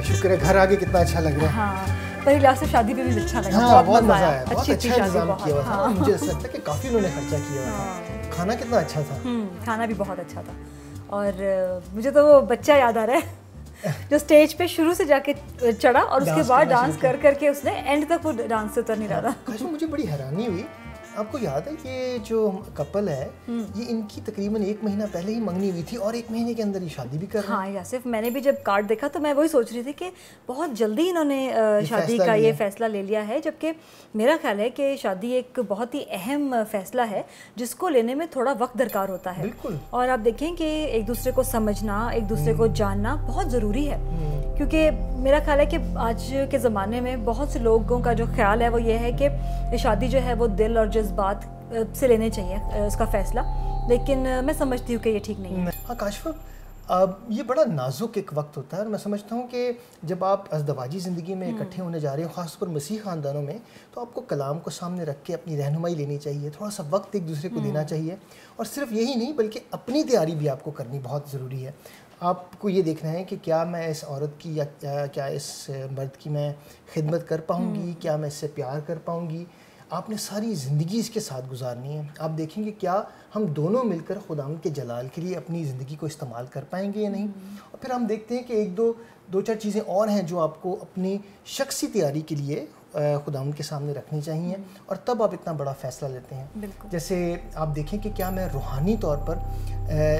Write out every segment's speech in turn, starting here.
शुक्र है, घर आके कितना अच्छा लग रहा है। हाँ, पर इलाज से शादी पे भी अच्छा लगा। हाँ, बहुत मजा आया, बहुत अच्छी अच्छा इंतजाम किया हुआ था। हाँ। मुझे ऐसा लगता है कि काफी उन्होंने खर्चा किया हुआ था। खाना कितना अच्छा था। खाना भी बहुत अच्छा था। और मुझे तो वो बच्चा याद आ रहा है जो स्टेज पे शुरू से जाके चढ़ा और उसके बाद डांस कर करके उसने एंड तक वो डांस से उतर नहीं रहा था। मुझे बड़ी हैरानी हुई, आपको याद है ये जो कपल है ये इनकी तकरीबन 1 महीना पहले ही मंगनी हुई थी और 1 महीने के अंदर ही शादी भी कर रहे हैं। हाँ यासिफ, मैंने भी जब कार्ड देखा तो मैं वही सोच रही थी कि बहुत जल्दी इन्होंने शादी का ये फैसला ले लिया है, जबकि मेरा ख्याल है कि शादी एक बहुत ही अहम फैसला है जिसको लेने में थोड़ा वक्त दरकार होता है। और आप देखें कि एक दूसरे को समझना, एक दूसरे को जानना बहुत ज़रूरी है, क्योंकि मेरा ख्याल है कि आज के ज़माने में बहुत से लोगों का जो ख्याल है वो ये है कि शादी जो है वो दिल और जज्बात से लेने चाहिए उसका फैसला, लेकिन मैं समझती हूँ कि ये ठीक नहीं है। हाँ काशिफ़ा, अब ये बड़ा नाजुक एक वक्त होता है और मैं समझता हूँ कि जब आप अज़दवाजी ज़िंदगी में इकट्ठे होने जा रहे हो, ख़ासतौर मसीह ख़ानदानों में, तो आपको कलाम को सामने रख के अपनी रहनुमाई लेनी चाहिए, थोड़ा सा वक्त एक दूसरे को देना चाहिए। और सिर्फ यही नहीं बल्कि अपनी तैयारी भी आपको करनी बहुत ज़रूरी है। आपको ये देखना है कि क्या मैं इस औरत की या क्या इस मर्द की मैं खिदमत कर पाऊँगी, क्या मैं इससे प्यार कर पाऊँगी। आपने सारी ज़िंदगी इसके साथ गुजारनी है। आप देखेंगे क्या हम दोनों मिलकर खुदावंद के जलाल के लिए अपनी ज़िंदगी को इस्तेमाल कर पाएंगे या नहीं। और फिर हम देखते हैं कि एक दो चार चीज़ें और हैं जो आपको अपनी शख्सी तैयारी के लिए खुदावंद के सामने रखनी चाहिए और तब आप इतना बड़ा फ़ैसला लेते हैं। जैसे आप देखें कि क्या मैं रूहानी तौर पर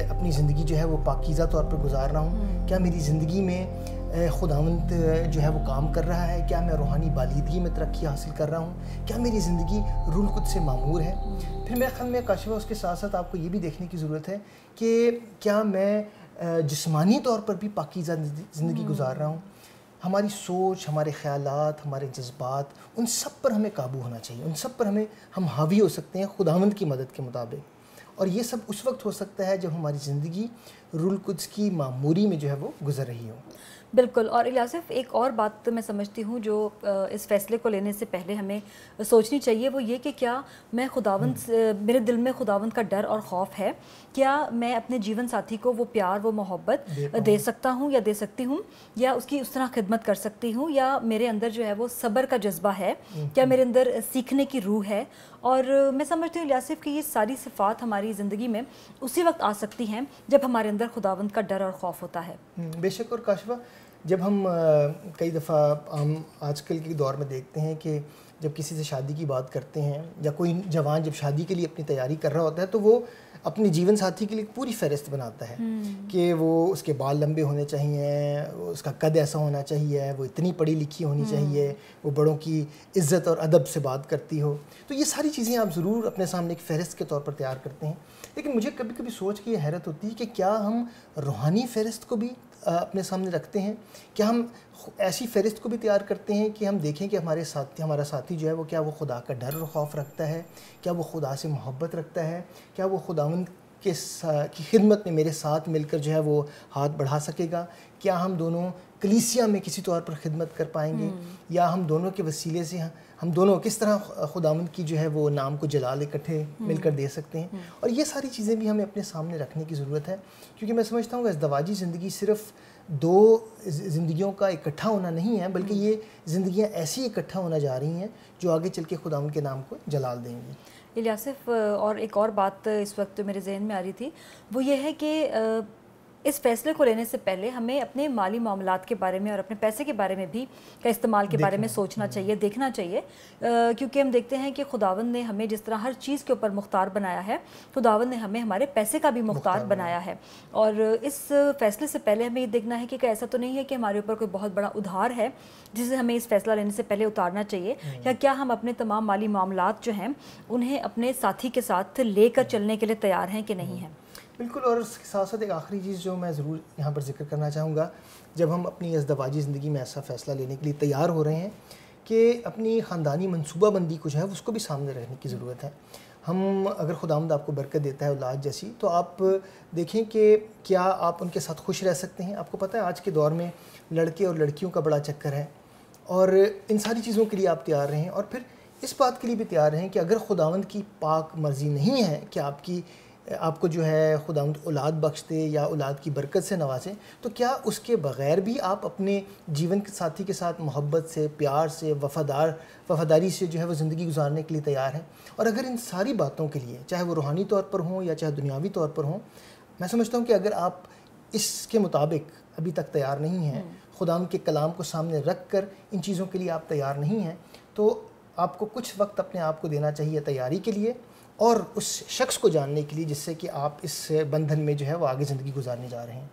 अपनी ज़िंदगी जो है वो पाकीज़ा तौर पर गुजार रहा हूँ, क्या मेरी ज़िंदगी में खुदावंद जो है वो काम कर रहा है, क्या मैं रूहानी बालीदगी में तरक्की हासिल कर रहा हूँ, क्या मेरी ज़िंदगी रूल कुद से मामूर है। फिर मेरे ख्याल में काशिफ़ा उसके साथ साथ आपको ये भी देखने की ज़रूरत है कि क्या मैं जिस्मानी तौर पर भी पाकीज़ा ज़िंदगी गुजार रहा हूँ। हमारी सोच, हमारे ख़यालात, हमारे जज्बात, उन सब पर हमें काबू होना चाहिए, उन सब पर हम हावी हो सकते हैं खुदावंद की मदद के मुताबिक। और ये सब उस वक्त हो सकता है जब हमारी ज़िंदगी रुल कुद्स की मामूरी में जो है वो गुजर रही हो। बिल्कुल। और इलासिफ, एक और बात तो मैं समझती हूँ जो इस फ़ैसले को लेने से पहले हमें सोचनी चाहिए, वो ये कि क्या मैं खुदावंद मेरे दिल में खुदावंद का डर और ख़ौफ है, क्या मैं अपने जीवन साथी को वो प्यार, वो मोहब्बत दे सकता हूँ या दे सकती हूँ, या उसकी उस तरह खिदमत कर सकती हूँ, या मेरे अंदर जो है वो सब्र का जज्बा है, क्या मेरे अंदर सीखने की रूह है। और मैं समझती हूँ इलासिफ कि ये सारी सिफ़ात हमारी ज़िंदगी में उसी वक्त आ सकती हैं जब हमारे अंदर खुदावंद का डर और ख़ौफ होता है। बेशक। और काशिफ़ा, जब हम कई दफ़ा हम आजकल के दौर में देखते हैं कि जब किसी से शादी की बात करते हैं या कोई जवान जब शादी के लिए अपनी तैयारी कर रहा होता है तो वो अपने जीवन साथी के लिए पूरी फ़हरिस्त बनाता है कि वो उसके बाल लंबे होने चाहिए, उसका कद ऐसा होना चाहिए, वो इतनी पढ़ी लिखी होनी चाहिए, वो बड़ों की इज़्ज़त और अदब से बात करती हो। तो ये सारी चीज़ें आप ज़रूर अपने सामने एक फ़हरिस्त के तौर पर तैयार करते हैं। लेकिन मुझे कभी कभी सोच के ये हैरत होती है कि क्या हम रूहानी फ़हरिस्त को भी अपने सामने रखते हैं, क्या हम ऐसी फ़हरिस्त को भी तैयार करते हैं कि हम देखें कि हमारा साथी जो है वो क्या वो खुदा का डर और ख़ौफ रखता है, क्या वो खुदा से मोहब्बत रखता है, क्या वो खुदावंद की खिदमत में मेरे साथ मिलकर जो है वो हाथ बढ़ा सकेगा, क्या हम दोनों कलीसिया में किसी तौर पर खिदमत कर पाएंगे, या हम दोनों के वसीले से हम दोनों किस तरह खुदावंद की जो है वो नाम को जलाल इकट्ठे मिलकर दे सकते हैं। और ये सारी चीज़ें भी हमें अपने सामने रखने की ज़रूरत है, क्योंकि मैं समझता हूँ कि अज़दवाजी ज़िंदगी सिर्फ़ 2 ज़िंदगियों का इकट्ठा होना नहीं है, बल्कि ये ज़िंदगियाँ ऐसी इकट्ठा होना जा रही हैं जो आगे चल के खुदावंद के नाम को जलाल देंगी। इलियासिफ, और एक और बात इस वक्त मेरे जहन में आ रही थी, वो ये है कि इस फैसले को लेने से पहले हमें अपने माली मामलात के बारे में और अपने पैसे के बारे में भी का इस्तेमाल के बारे में सोचना चाहिए, देखना चाहिए, क्योंकि हम देखते हैं कि खुदावंद ने हमें जिस तरह हर चीज़ के ऊपर मुख्तार बनाया है, खुदावंद ने हमें हमारे पैसे का भी मुख्तार बनाया है। और इस फैसले से पहले हमें ये देखना है कि ऐसा तो नहीं है कि हमारे ऊपर कोई बहुत बड़ा उधार है जिसे हमें इस फैसला लेने से पहले उतारना चाहिए, या क्या हम अपने तमाम माली मामलात जो हैं उन्हें अपने साथी के साथ लेकर चलने के लिए तैयार हैं कि नहीं हैं। बिल्कुल। और उसके साथ साथ एक आखिरी चीज़ जो मैं ज़रूर यहाँ पर जिक्र करना चाहूँगा, जब हम अपनी अज़दवाजी ज़िंदगी में ऐसा फ़ैसला लेने के लिए तैयार हो रहे हैं कि अपनी ख़ानदानी मनसूबाबंदी को जो है उसको भी सामने रखने की ज़रूरत है। हम अगर खुदावंद आपको बरकत देता है औलाद जैसी, तो आप देखें कि क्या आप उनके साथ खुश रह सकते हैं। आपको पता है आज के दौर में लड़के और लड़कियों का बड़ा चक्कर है, और इन सारी चीज़ों के लिए आप तैयार रहें, और फिर इस बात के लिए भी तैयार रहें कि अगर खुदावंद की पाक मर्ज़ी नहीं है कि आपकी आपको जो है खुदावंद औलाद बख्श दे या औलाद की बरकत से नवाजे, तो क्या उसके बग़ैर भी आप अपने जीवन के साथी के साथ मोहब्बत से, प्यार से, वफ़ादारी से जो है वो ज़िंदगी गुजारने के लिए तैयार हैं? और अगर इन सारी बातों के लिए, चाहे वो रूहानी तौर पर हों या चाहे दुनियावी तौर पर हों, मैं समझता हूँ कि अगर आप इसके मुताबिक अभी तक तैयार नहीं हैं, खुदावंद के कलाम को सामने रख कर इन चीज़ों के लिए आप तैयार नहीं हैं, तो आपको कुछ वक्त अपने आप को देना चाहिए तैयारी के लिए और उस शख्स को जानने के लिए जिससे कि आप इस बंधन में जो है वो आगे ज़िंदगी गुजारने जा रहे हैं।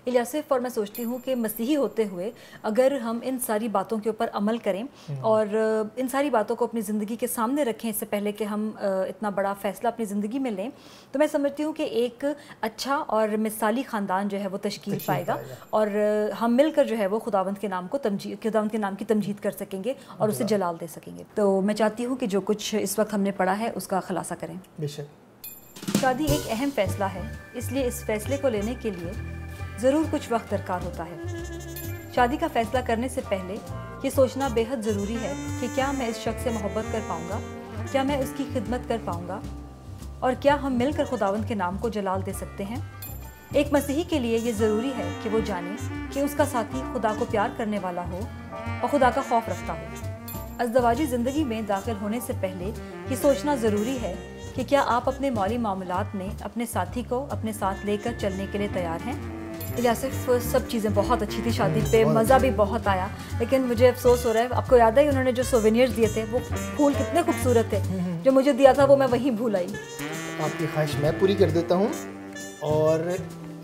इलियासिफ, और मैं सोचती हूँ कि मसीही होते हुए अगर हम इन सारी बातों के ऊपर अमल करें और इन सारी बातों को अपनी ज़िंदगी के सामने रखें इससे पहले कि हम इतना बड़ा फ़ैसला अपनी ज़िंदगी में लें, तो मैं समझती हूँ कि एक अच्छा और मिसाली ख़ानदान जो है वो तश्कील पाएगा और हम मिलकर जो है वो खुदावंद के नाम की तमजीद कर सकेंगे और उसे जलाल दे सकेंगे। तो मैं चाहती हूँ कि जो कुछ इस वक्त हमने पढ़ा है उसका खुलासा करें। बेशक शादी एक अहम फ़ैसला है, इसलिए इस फ़ैसले को लेने के लिए ज़रूर कुछ वक्त दरकार होता है। शादी का फ़ैसला करने से पहले ये सोचना बेहद ज़रूरी है कि क्या मैं इस शख्स से मोहब्बत कर पाऊँगा, क्या मैं उसकी खिदमत कर पाऊँगा और क्या हम मिलकर खुदावंद के नाम को जलाल दे सकते हैं। एक मसीही के लिए ये ज़रूरी है कि वो जाने कि उसका साथी खुदा को प्यार करने वाला हो और खुदा का खौफ रखता हो। अज़दवाजी ज़िंदगी में दाखिल होने से पहले ये सोचना ज़रूरी है कि क्या आप अपने माली मामलात में अपने साथी को अपने साथ लेकर चलने के लिए तैयार हैं। इलियासिफ, सब चीज़ें बहुत अच्छी थी, शादी पे मज़ा भी बहुत आया, लेकिन मुझे अफसोस हो रहा है, आपको याद है उन्होंने जो सोवेनियर्स दिए थे वो फूल कितने खूबसूरत थे, जो मुझे दिया था वो मैं वहीं भूल आई। आपकी ख्वाहिश मैं पूरी कर देता हूँ और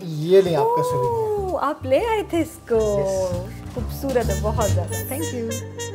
ये लें आपका सोवेनियर। आप ले आए थे इसको, खूबसूरत है बहुत ज़्यादा, थैंक यू।